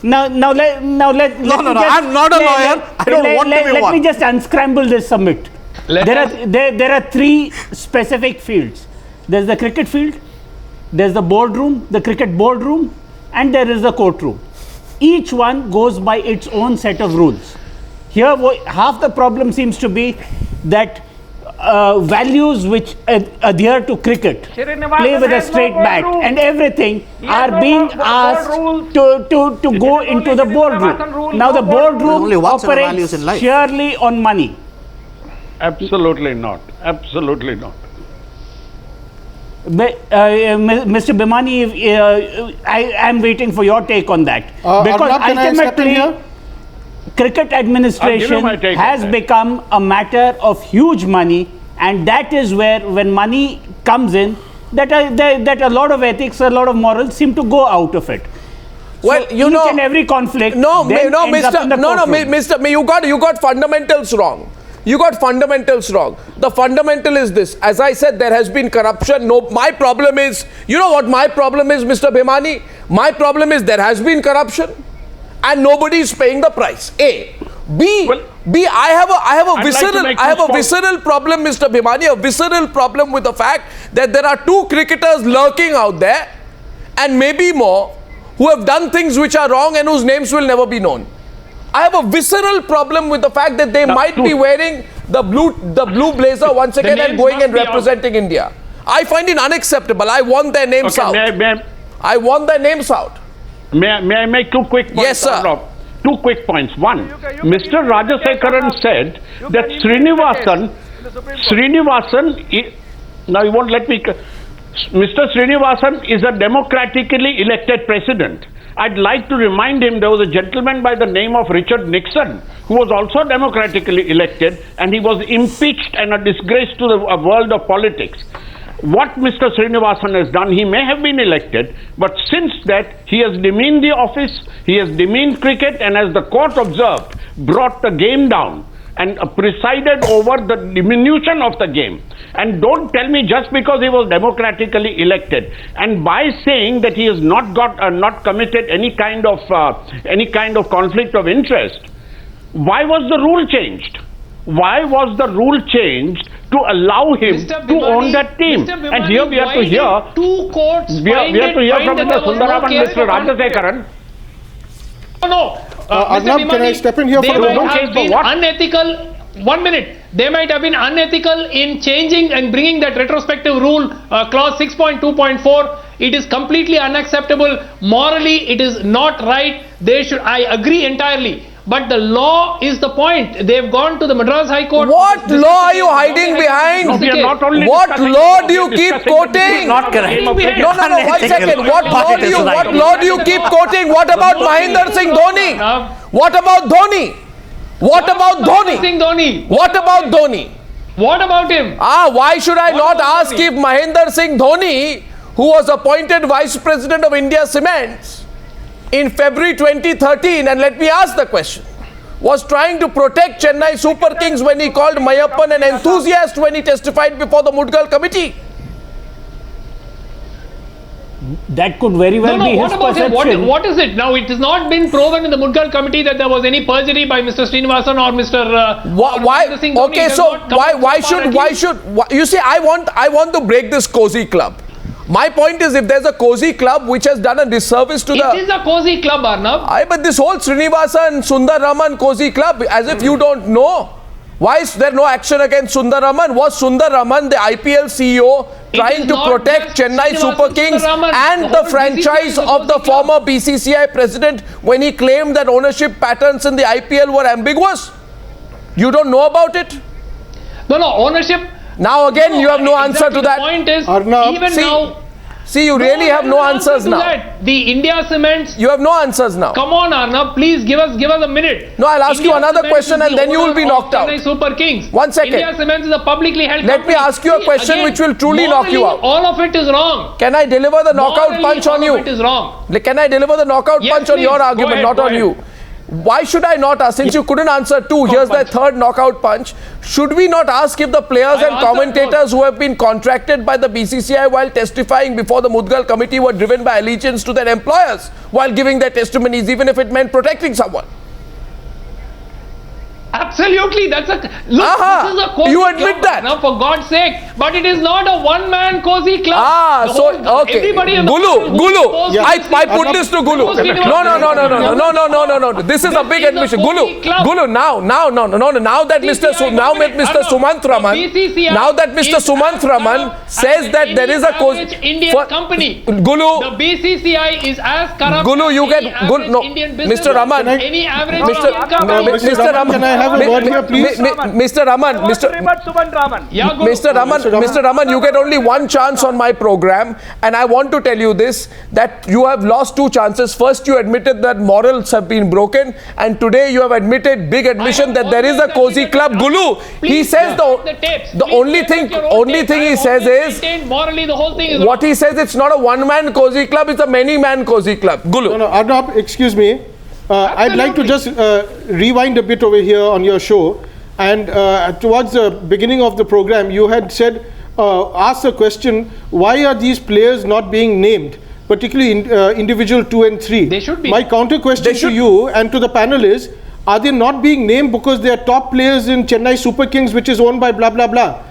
Now, let No, I'm not a lawyer. I don't want to be one. Let me just unscramble this summit. There are three specific fields. There's the cricket field, there's the boardroom, the cricket boardroom, and there is the courtroom. Each one goes by its own set of rules. Here, half the problem seems to be that values which adhere to cricket, play with a straight bat and everything, are being asked to go into the boardroom. Now the boardroom operates purely on money. Absolutely not. Absolutely not. Mr. Bhimani, I am waiting for your take on that. Because ultimately, cricket administration has become a matter of huge money, and that is where, when money comes in, that a lot of ethics, a lot of morals seem to go out of it. Well, so each and every conflict. Mr. You got fundamentals wrong. You got fundamentals wrong. The fundamental is this. As I said, there has been corruption. No, my problem is, you know what my problem is, Mr. Bhimani? My problem is there has been corruption and nobody is paying the price. A. B. I have a visceral problem, Mr. Bhimani, a visceral problem with the fact that there are two cricketers lurking out there and maybe more who have done things which are wrong and whose names will never be known. I have a visceral problem with the fact that they might be wearing the blue blazer once again and going and representing India. I find it unacceptable. I want their names out. I want their names out. May I make two quick points? Yes, sir. Two quick points. One, Mr. Rajasekaran said that Srinivasan, now you won't let me, Mr. Srinivasan is a democratically elected president. I'd like to remind him there was a gentleman by the name of Richard Nixon who was also democratically elected, and he was impeached and a disgrace to the world of politics. What Mr. Srinivasan has done, he may have been elected, but since that he has demeaned the office, he has demeaned cricket, and as the court observed, brought the game down and presided over the diminution of the game. And don't tell me just because he was democratically elected, and by saying that he has not committed any kind of conflict of interest, why was the rule changed? Why was the rule changed to allow him to own that team? And here we have to hear two courts. We have to hear from Mr. Sundaram and Mr. Rajasekaran. No. Arnab, can I step in here for a moment? They might have been unethical. 1 minute. They might have been unethical in changing and bringing that retrospective rule, clause 6.2.4. It is completely unacceptable. Morally, it is not right. They should. I agree entirely. But the law is the point. They've gone to the Madras High Court. What law are you hiding behind? What law do you keep quoting? Not correct. No, 1 second. What law do you keep quoting? What about Mahendra Singh Dhoni? What about Dhoni? What about Dhoni? What about Dhoni? What about him? Why should I not ask if Mahendra Singh Dhoni, who was appointed Vice President of India Cements in February 2013, and let me ask the question, was trying to protect Chennai Super Kings when he called Meiyappan an enthusiast when he testified before the Mudgal committee? That could very well be his perception. What is it? Now, it has not been proven in the Mudgal committee that there was any perjury by Mr. Srinivasan or Mr. Why? Okay, so why should you see? I want to break this cozy club. My point is, if there's a cozy club which has done a disservice to It is a cozy club, Arnab. But this whole Srinivasan Sundar Raman cozy club, as if you don't know. Why is there no action against Sundar Raman? Was Sundar Raman, the IPL CEO, trying to protect Chennai Super Kings and the franchise of the former BCCI president when he claimed that ownership patterns in the IPL were ambiguous? You don't know about it? No, ownership. Now again, you have no answer to that. The point is, Arnab, even now... See, you really have no answers now. The India Cements... You have no answers now. Come on, Arnab, please give us a minute. No, I'll ask you another question and then you will be knocked out. Chennai Super Kings. 1 second. India Cements is a publicly held company. Let me ask you a question which will truly knock you out. All of it is wrong. Can I deliver the knockout punch on you? All of it is wrong. Can I deliver the knockout punch on your argument, not on you? why should I not ask? Since you couldn't answer two, here's the third knockout punch. Should we not ask if the players and commentators who have been contracted by the BCCI while testifying before the Mudgal committee were driven by allegiance to their employers while giving their testimonies, even if it meant protecting someone? Absolutely, that's a look. This is a cozy you admit club, that? now, for God's sake. But it is not a one-man cozy club. Okay. Everybody Gulu. I put this to Gulu. No. This is a big admission. Gulu. Now that Mr. Sumant Raman says that there is a cozy Indian company. Gulu. The BCCI is as corrupt Gulu, you as any get Gulu. No, Indian business. Mr. Raman. Any average Mr. Indian company. Mr. Raman. Can I have a word here, please? Mr. Raman, Mr. Raman, you get only one chance on my program, and I want to tell you this, that you have lost two chances. First, you admitted that morals have been broken, and today you have admitted, big admission, that there is a cozy club. Gulu, he says the only thing he says is, morally the whole thing is what he says, it's not a one-man cozy club, it's a many-man cozy club. Gulu. No, Arnab, excuse me. I'd like to just rewind a bit over here on your show, and towards the beginning of the program you had said, asked the question, why are these players not being named, particularly individual 2 and 3? They should be. My counter question to you and to the panel is, are they not being named because they are top players in Chennai Super Kings, which is owned by blah blah blah?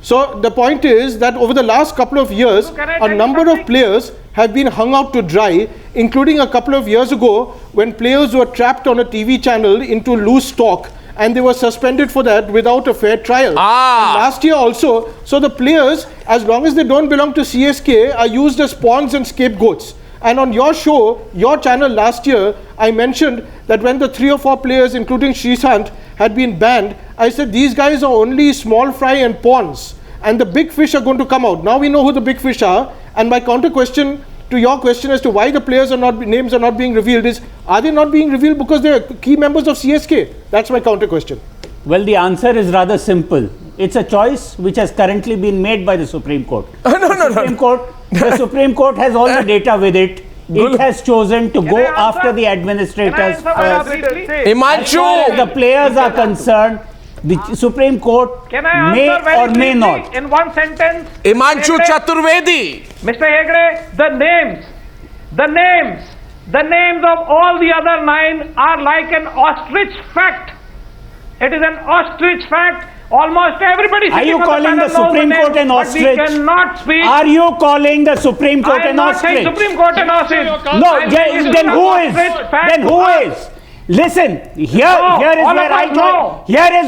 So the point is that over the last couple of years, a number of players have been hung out to dry, including a couple of years ago when players were trapped on a TV channel into loose talk, and they were suspended for that without a fair trial. Last year also, so the players, as long as they don't belong to CSK, are used as pawns and scapegoats. And on your show, your channel last year, I mentioned that when the 3 or 4 players, including Srishant, had been banned, I said these guys are only small fry and pawns, and the big fish are going to come out. Now we know who the big fish are, and my counter question to your question as to why the players are not, names are not being revealed is, are they not being revealed because they are key members of CSK? That's my counter question. Well, the answer is rather simple. It's a choice which has currently been made by the Supreme Court. The Supreme Court has all the data with it. It has chosen to go after the administrators first. As far as the players are concerned, the Supreme Court may or may not. In one sentence, Imanshu Chaturvedi. Mr. Hegde, the names of all the other 9 are like an ostrich fact. It is an ostrich fact. Almost everybody. Are you calling the Supreme Court an ostrich? We cannot speak. Are you calling the Supreme Court an ostrich? I'm not saying Supreme Court an ostrich. No, then who is? Then who is? Listen, here is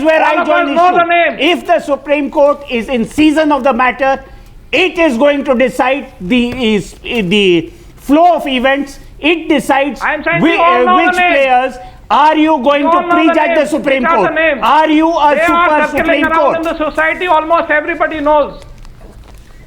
where I join issue. If the Supreme Court is in season of the matter, it is going to decide the flow of events. It decides which players. Are you going to prejudge the Supreme Court? Are you a super Supreme Court? In the society, almost everybody knows.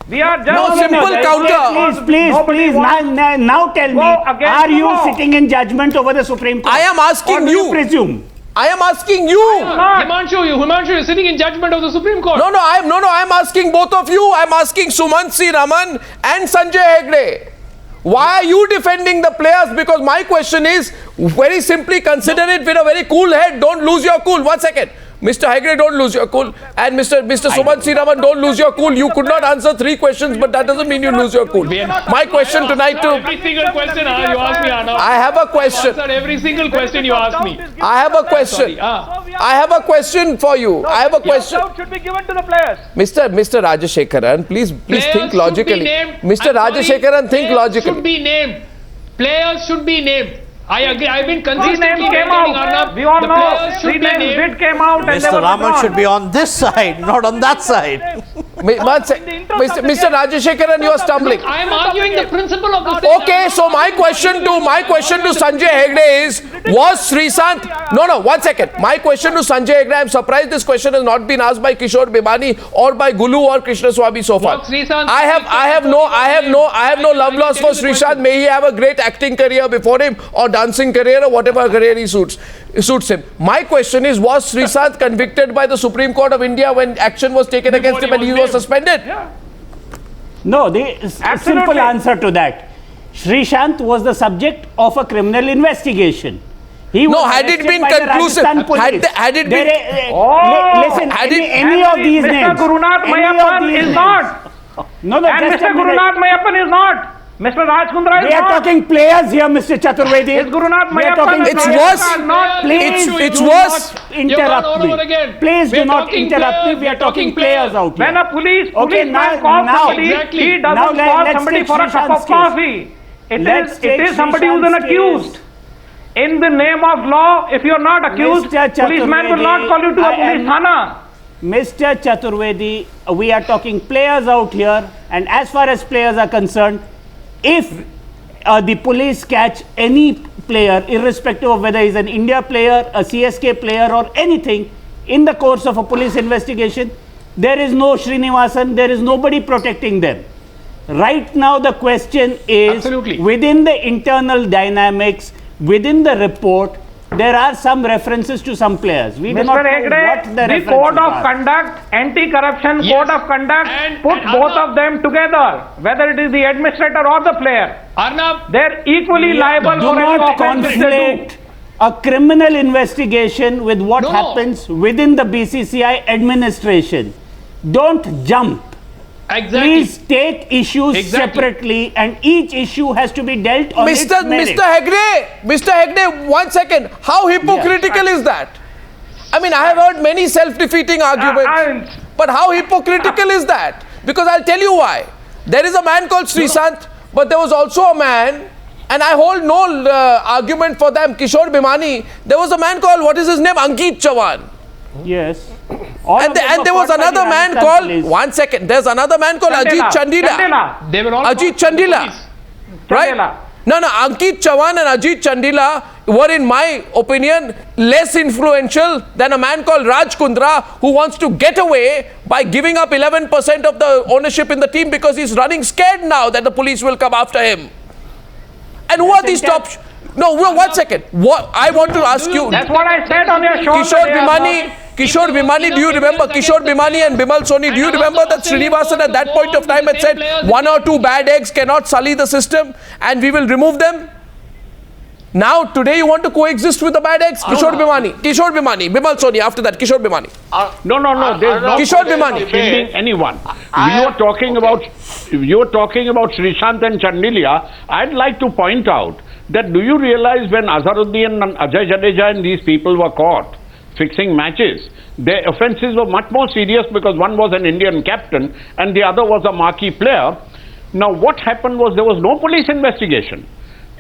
We are just no, simple counter. Please, now tell me, are you sitting in judgment over the Supreme Court? I am asking you. Presume. I am asking you. Himanshu, you're sitting in judgment of the Supreme Court. I am asking both of you. I am asking Sumant C. Raman and Sanjay Hegde. Why are you defending the players? Because my question is, very simply consider it with a very cool head. Don't lose your cool. 1 second. Mr. Hegde, don't lose your cool. And Mr. Sumant C. Raman, don't lose your cool. You could not answer 3 questions, but that doesn't mean you lose your cool. My question tonight to... Every single question you ask me, Arnav. I have a question. I answered every single question you asked me. I have a question. I have a question for you. I have a question. Should be given to the players. Mr. Rajashekaran, please think logically. Mr. Rajashekaran, think logically. Should be named. Players should be named. I agree. I've been consistently came out. We all know. 3 names did came out. Mr. Raman should be on this side, not on that side. Mr. Rajashekaran, you are stumbling. I am arguing the principle of the... Okay, so my question to Sanjay Hegde is, was Srishant... No, 1 second. My question to Sanjay Hegde, I am surprised this question has not been asked by Kishore Bhimani or by Gulu or Krishna Swami so far. I have no love loss for Srishant. May he have a great acting career before him or dancing career or whatever career he suits him. My question is, was Srishant convicted by the Supreme Court of India when action was taken against him and he was suspended? Yeah. No, the simple answer to that. Srishant was the subject of a criminal investigation. He was had it arrested been by the conclusive, Rajasthan police. had it been... Listen, Had any of these Mr. names. Gurunath any of Meiyappan these is names. not. No, And just Mr. a minute. Gurunath Meiyappan is not. Mr. Rajkundra is We are not. talking players here, Mr. Chaturvedi. Is Gurunath We are Meiyappan talking and It's players. worse. Rajasthan not? Please It's do worse. not interrupt You're me. all over again. Please We do are not talking interrupt me. players. We are talking players out here. When a policeman now- calls now- somebody, Exactly. he Now doesn't call let's somebody take for a cup Srishant's of case. coffee. Let's It take is somebody who is an Srishant's accused. case. In the name of law, if you are not accused, Mr. policeman will not call you to a Chaturvedi, I police am- thana. Mr. Chaturvedi, we are talking players out here, and as far as players are concerned, if the police catch any player, irrespective of whether he's an India player, a CSK player, or anything, in the course of a police investigation, there is no Srinivasan, there is nobody protecting them. Right now, the question is Absolutely. within the internal dynamics, within the report, there are some references to some players. We do Mr. not know what Hegde, the the references code of are. conduct, anti-corruption Yes. code of conduct, And put both Arnab- of them together, whether it is the administrator or the player. Arnab, They're equally liable Do for any not offense which they do. conflate a criminal investigation with what No. happens within the BCCI administration. Don't jump. exactly. Please take issues Exactly. separately, and each issue has to be dealt on its merit. Mr. Hegde, 1 second. How hypocritical is that? I mean, I have heard many self-defeating arguments, but how hypocritical is that? Because I'll tell you why. There is a man called Srishant, but there was also a man, and I hold no argument for them, Kishore Bhimani. There was a man called, what is his name? Ankit Chavan. Yes. All of And them there were was caught by the another man Rajasthan called, police. 1 second, there's another man called Ajit Chandila. They were all Ajit caught by the Chandila. police. Right? Chandela. No, Ankit Chavan and Ajit Chandila were, in my opinion, less influential than a man called Raj Kundra, who wants to get away by giving up 11% of the ownership in the team because he's running scared now that the police will come after him. And who are these top... No, 1 second. What I want to ask you... That's what I said on your show. Kishore Bhimani, do you remember Kishore Bhimani and Bimal Soni? Do you remember that Srinivasan at that point of time had said 1 or 2 bad eggs cannot sully the system and we will remove them? Now, today you want to coexist with the bad eggs? Kishore Bhimani, Bimal Soni, after that, Kishore Bhimani. No, there's no Kishore Bhimani. defending anyone. You are talking about Srishant and Chandilia. I'd like to point out that do you realize when Azharuddin and Ajay Jadeja and these people were caught fixing matches, their offences were much more serious because one was an Indian captain and the other was a marquee player. Now what happened was there was no police investigation.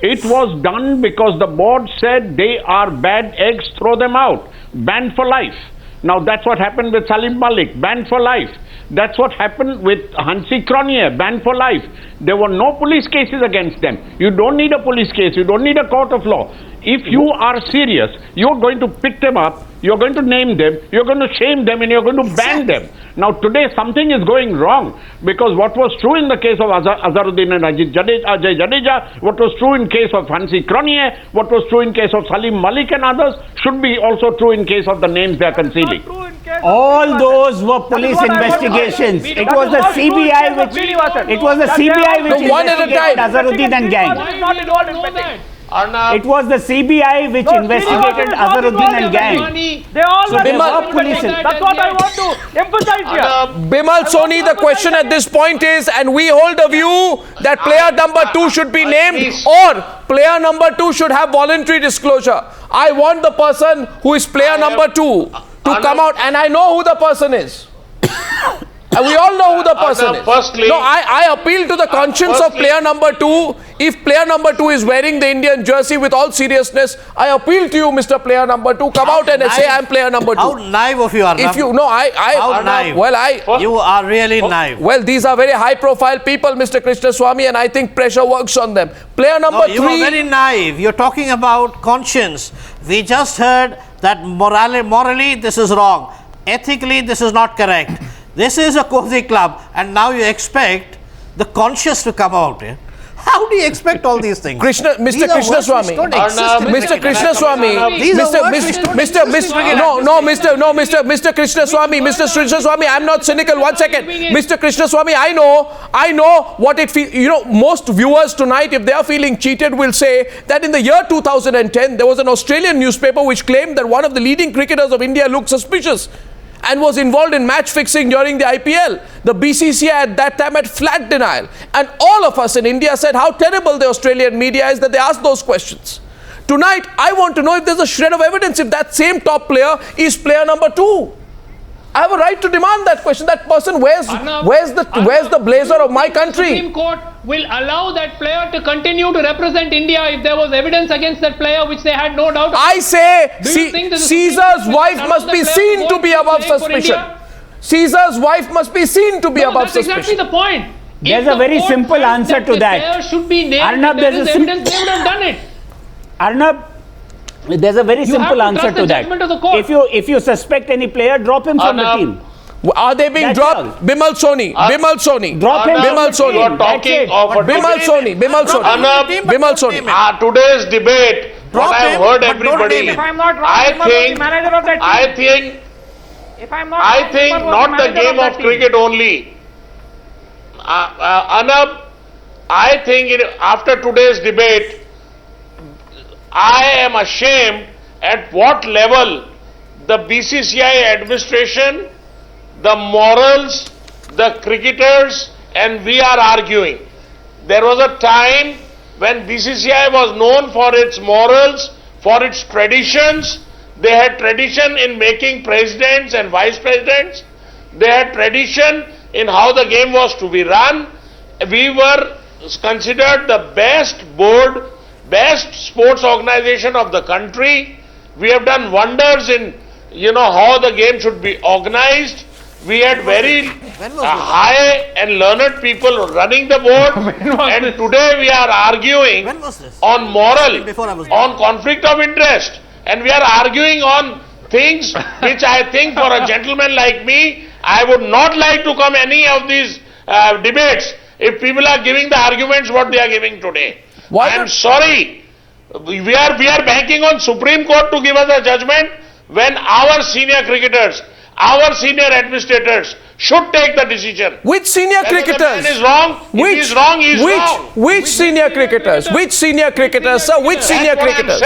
It was done because the board said they are bad eggs, throw them out, banned for life. Now that's what happened with Salim Malik, banned for life. That's what happened with Hansi Cronje, banned for life. There were no police cases against them. You don't need a police case, you don't need a court of law. If you are serious, you're going to pick them up, you're going to name them, you're going to shame them, and you're going to ban them. Now today something is going wrong because what was true in the case of Azharuddin and Ajay Jadeja, what was true in case of Hansi Cronje, what was true in case of Salim Malik and others should be also true in case of the names they are concealing. All those were police investigations. It was the CBI which one at a investigated time. Azharuddin and gang. It was the CBI which investigated Azharuddin and gang. They all So were there Bimal- were police. That's what I want to emphasize here. Bimal Soni, the question at this point is, and we hold a view that player number 2 should be named or player number 2 should have voluntary disclosure. I want the person who is player number 2 to come out, and I know who the person is. And we all know who the person is. No, I appeal to the conscience of player number 2. If player number 2 is wearing the Indian jersey, with all seriousness, I appeal to you, Mr. Player number 2, come out and say I'm player number 2. How naive of you are. If you, no, How naive. You are really naive. Well, these are very high-profile people, Mr. Krishnaswamy, and I think pressure works on them. Player number No, 3... you are very naive. You're talking about conscience. We just heard that morally this is wrong. Ethically this is not correct. This is a cozy club, and now you expect the conscious to come out. How do you expect all these things? Mr. These are Krishna words which Swami. don't exist in Mr. cricket. Krishna Swami, These are words which don't exist in cricket. Mr. Krishna Swami, Mr. Krishna Swami, I'm not cynical. 1 second. Mr. Krishna Swami, I know what it feels. You know, most viewers tonight, if they are feeling cheated, will say that in the year 2010, there was an Australian newspaper which claimed that one of the leading cricketers of India looked suspicious and was involved in match fixing during the IPL. The BCCI at that time had flat denial. And all of us in India said how terrible the Australian media is that they asked those questions. Tonight, I want to know if there's a shred of evidence if that same top player is player number 2. I have a right to demand that question. That person where's the blazer of my country? The Supreme Court will allow that player to continue to represent India if there was evidence against that player which they had no doubt. I say Caesar's wife must be seen to be above suspicion. Caesar's wife must be seen to be above suspicion. That's exactly the point. There's a very simple answer to that. The player should be named. Arnab, There is evidence, they would have done it. Arnab, there's a very simple answer to that. If you suspect any player, drop him from the team. Are they being dropped? Bimal Soni. Drop him. Bimal Soni. You are talking of a Bimal Soni. Today's debate, what I have heard everybody, If I'm not wrong, I he must be think manager of that team. If I'm not I wrong, think he must be not the manager game that of team. cricket only. Arnab, I think after today's debate, I am ashamed at what level the BCCI administration, the morals, the cricketers, and we are arguing. There was a time when BCCI was known for its morals, for its traditions. They had tradition in making presidents and vice presidents. They had tradition in how the game was to be run. We were considered the best board, best sports organization of the country. We have done wonders in, how the game should be organized. We had very high and learned people running the board. And today we are arguing on moral, on conflict of interest. And we are arguing on things which I think for a gentleman like me, I would not like to come any of these debates if people are giving the arguments what they are giving today. I am sorry. We are banking on Supreme Court to give us a judgment when our senior cricketers, our senior administrators should take the decision. Which senior cricketers? If the man is wrong, if he is wrong, he is wrong. Which senior cricketers? Which senior cricketers, sir? Which senior cricketers?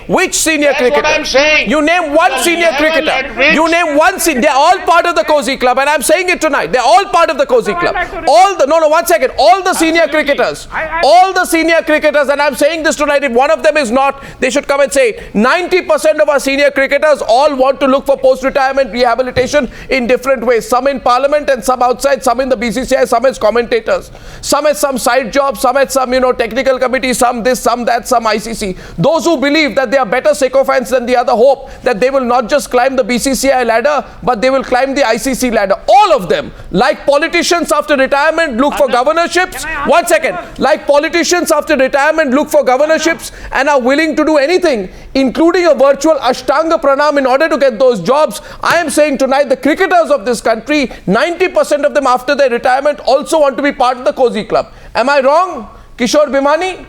Which senior cricketers? That's what I'm saying. You name one senior cricketer. You name one senior. They're all part of the Cozy Club, and I'm saying it tonight. They're all part of the Cozy Club. All the 1 second. All the senior cricketers. All the senior cricketers, and I'm saying this tonight. If one of them is not, they should come and say 90% of our senior cricketers all want to look for post-retirement rehabilitation in different ways. Some in Parliament and some outside, some in the BCCI, some as commentators, some as some side jobs, some at some, technical committee, some this, some that, some ICC. Those who believe that they are better sycophants than the other hope that they will not just climb the BCCI ladder, but they will climb the ICC ladder. All of them, like politicians after retirement, look for governorships. 1 second. Like politicians after retirement, look for governorships and are willing to do anything, including a virtual Ashtanga Pranam in order to get those jobs. I am saying tonight, the cricketers of this country, 90% of them after their retirement also want to be part of the Cozy Club. Am I wrong, Kishore Bhimani?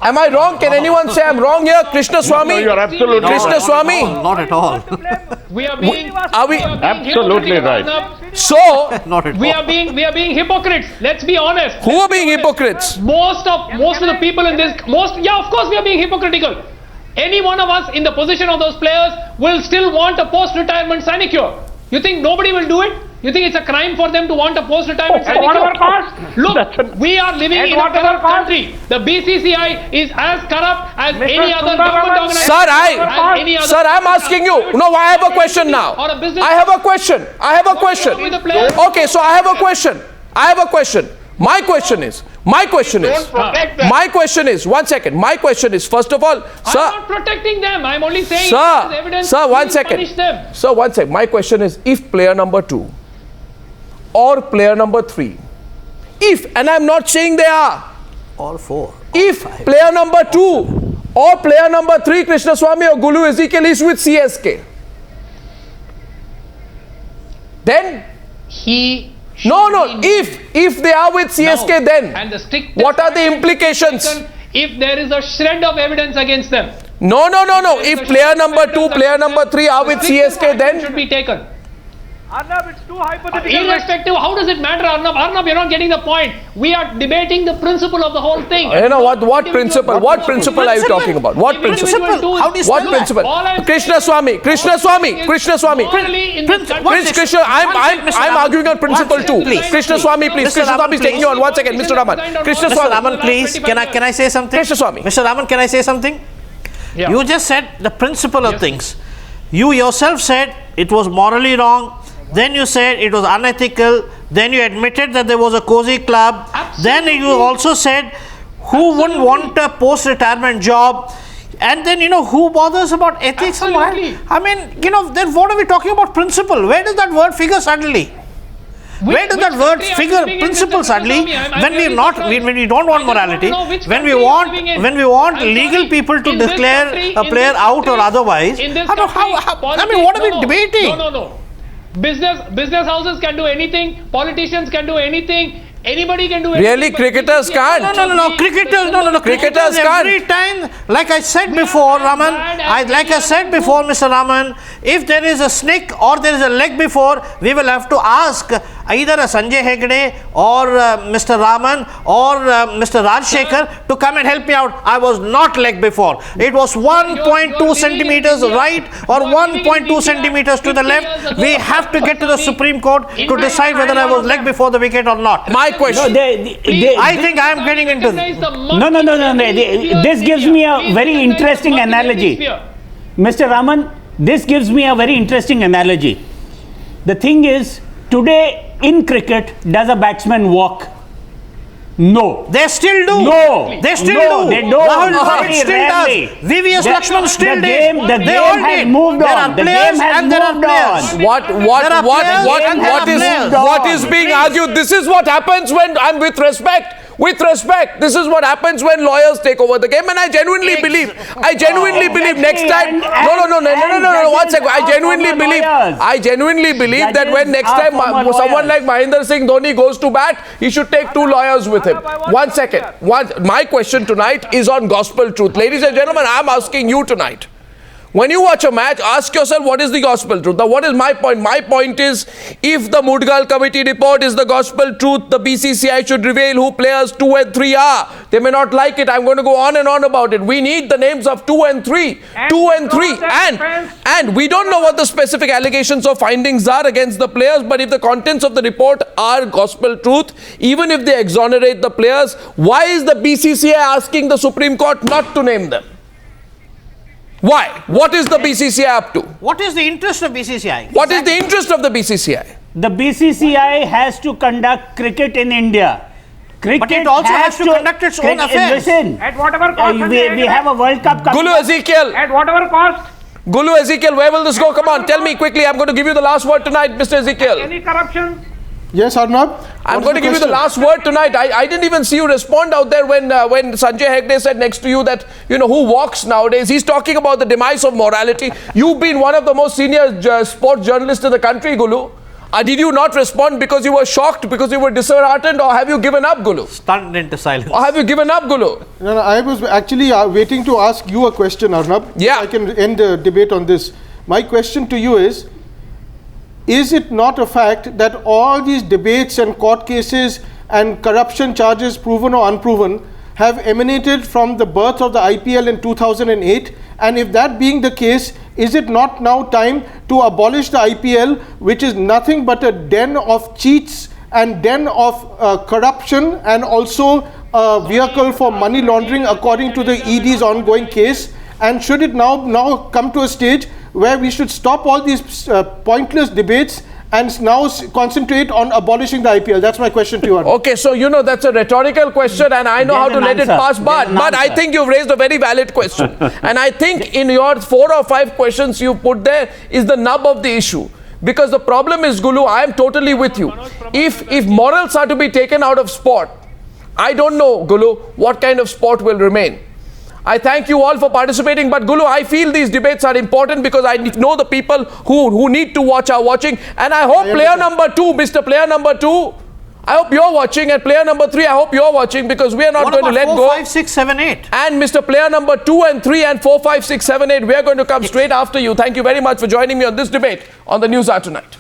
Am I wrong? Can anyone say I'm wrong here? Krishna Swami? No, you're absolutely Krishna Swami? Not at all. We are being absolutely right. So, Not at we all. are being hypocrites. Let's be honest. who are being hypocrites? Most of the people in this, of course we are being hypocritical. Any one of us in the position of those players will still want a post-retirement sinecure. You think nobody will do it? You think it's a crime for them to want a post-retirement sinecure? Whatever cost. Look, we are living in a corrupt country. The BCCI is as corrupt as any other government organization. Sir, I'm asking you. No, I have a question now. I have a question. Okay, so I have a question. My question is, 1 second. My question is, first of all, sir. I'm not protecting them. I'm only saying Sir, evidence. sir, 1 please second. punish them. Sir, 1 second. My question is, if player number 2 or player number 3, and I'm not saying they are, All four. if player number 2 or player number 3, Krishna Swami or Gulu Ezekiel is with CSK, then He No, no. If they are with CSK, then and the strict what are the implications? If there is a shred of evidence against them. No, no, no, no. If player number 2, player number 3 are with CSK, then should be taken. Arnab, it's too hypothetical. Irrespective, how does it matter, Arnab? Arnab, you're not getting the point. We are debating the principle of the whole thing. You know what principle? What principle are you talking about? What principle? How do you What spell principle? that? Krishna Swami. Morally in this country- Krishna, I'm arguing on principle too. Please. Krishna Swami, please. Mr. Krishna Swami is Raman, taking you on. 1 second, Mr. Raman. Krishna Mr. Swami. Raman, please, can I say something? Krishna Swami. Mr. Raman, can I say something? Yeah. You just said the principle of things. You yourself said it was morally wrong. Then you said it was unethical. Then you admitted that there was a cozy club. Then you also said who wouldn't want a post-retirement job? And then, who bothers about ethics and moral? I mean, then what are we talking about principle? Where does that word figure suddenly? Where does that word figure principle suddenly when we don't want morality, when we want legal people to declare a player out or otherwise? I mean, what are we debating? No. Business houses can do anything. Politicians can do anything. Anybody can do anything. Really, cricketers can't. No. Cricketers can't. Every time, like I said before, Raman, Mr. Raman, if there is a snick or there is a leg before, we will have to ask either a Sanjay Hegde or Mr. Raman or Mr. Rajshekhar to come and help me out. I was not leg before. It was 1.2 centimeters right or 1.2 centimeters to the left. We have to get to the Supreme Court to decide whether I was leg before the wicket or not. My question. I think I am getting into this. No. This gives me a very interesting analogy. Mr. Raman, this gives me a very interesting analogy. The thing is, today in cricket, does a batsman walk? No. They still do. No. They still No, do. they don't. Rahul Dravid Very still rarely. does. VVS Lakshman still the did. game They all has did. moved There on. are The players game has and there are moved players. on. What is being argued? This is what happens when I'm with respect. This is what happens when lawyers take over the game, and I genuinely believe next time. No. 1 second. I genuinely believe that when next time someone like Mahendra Singh Dhoni goes to bat, he should take 2 lawyers with him. 1 second. My question tonight is on gospel truth. Ladies and gentlemen, I'm asking you tonight. When you watch a match, ask yourself, what is the gospel truth? Now, what is my point? My point is, if the Mudgal committee report is the gospel truth, the BCCI should reveal who players 2 and 3 are. They may not like it. I'm going to go on and on about it. We need the names of 2 and 3. And we don't know what the specific allegations or findings are against the players, but if the contents of the report are gospel truth, even if they exonerate the players, why is the BCCI asking the Supreme Court not to name them? Why? What is the BCCI up to? What is the interest of BCCI? What is the interest of the BCCI? The BCCI has to conduct cricket in India. But it also has to conduct its own affairs. Listen, At whatever cost. we have a World Cup coming. Gulu Ezekiel. At whatever cost. Gulu Ezekiel, where will this go? Come on, tell me quickly. I'm going to give you the last word tonight, Mr. Ezekiel. Any corruption. Yes, Arnab? I'm going to give you the last word tonight. I didn't even see you respond out there when Sanjay Hegde said next to you that, who walks nowadays. He's talking about the demise of morality. You've been one of the most senior sports journalists in the country, Gulu. Did you not respond because you were shocked, because you were disheartened, or have you given up, Gulu? Stunned into silence. Or have you given up, Gulu? No, I was actually waiting to ask you a question, Arnab. Yeah. I can end the debate on this. My question to you is it not a fact that all these debates and court cases and corruption charges, proven or unproven, have emanated from the birth of the IPL in 2008? And if that being the case, is it not now time to abolish the IPL, which is nothing but a den of cheats and den of corruption, and also a vehicle for money laundering according to the ED's ongoing case? And should it now come to a stage where we should stop all these pointless debates and now concentrate on abolishing the IPL? That's my question to you, Arnab. Okay, so that's a rhetorical question, and I know how to let it pass, but I think you've raised a very valid question. And I think in your 4 or 5 questions you put there is the nub of the issue. Because the problem is, Gulu, I am totally with you. If morals are to be taken out of sport, I don't know, Gulu, what kind of sport will remain. I thank you all for participating. But Gulu, I feel these debates are important because I know the people who need to watch are watching. And I hope player number 2, Mr. Player number 2, I hope you're watching, and player number 3, I hope you're watching, because we are not going to let 4, go. 5, 6, 7, 8. And Mr. Player number 2 and 3 and 4, 5, 6, 7, 8, we are going to come straight after you. Thank you very much for joining me on this debate on the Newshour tonight.